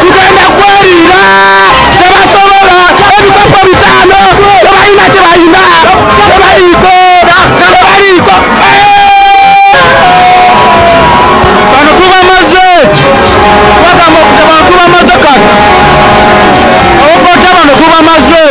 Tukaenda kwerira tebasobola ebikopo bitano tebalina kyebalina tebaliko bano tubamaze bagamba okugamba tubamaze kati obokota bano tubamaze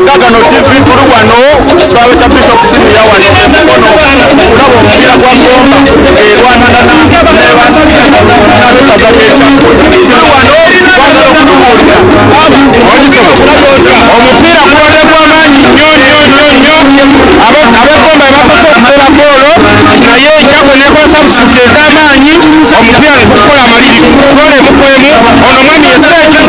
Gagano TV tuli wano kisaawe kya Bishop Senior wano kulaba omupiira gwa ggomba erwanagana n'abesaza b'ekyalo tuli wano twagala okutubuulira omupiira gulabye gw'amaanyi nnyo ab'egomba bakoze okutera goolo naye ekyabwe nekwasa busuuti ez'amaanyi omupiira ne gukola maliri goolo emukwemu ono mwami yeseekyo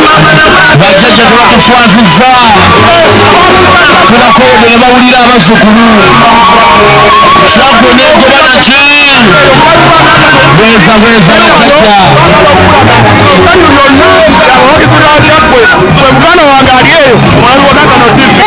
bajaja bakufwaguza tunakwegera bawulira abazukulu safunego banaca bweza bweza banaca mwana wange aliyeyo mwali wakakano TV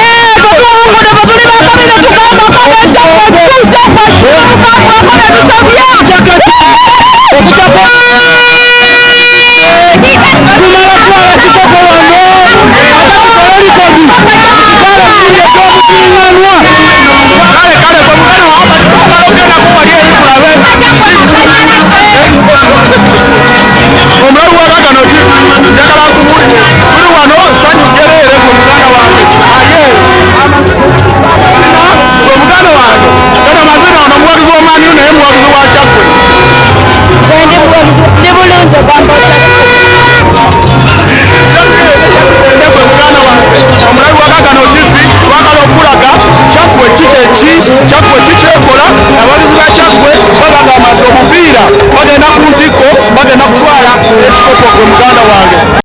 Chakwe chichekola abavuzi ba Chakwe bagamba nti omupiira bagenda ku ntiko bagenda kutwala ekikopo ku muganda wange.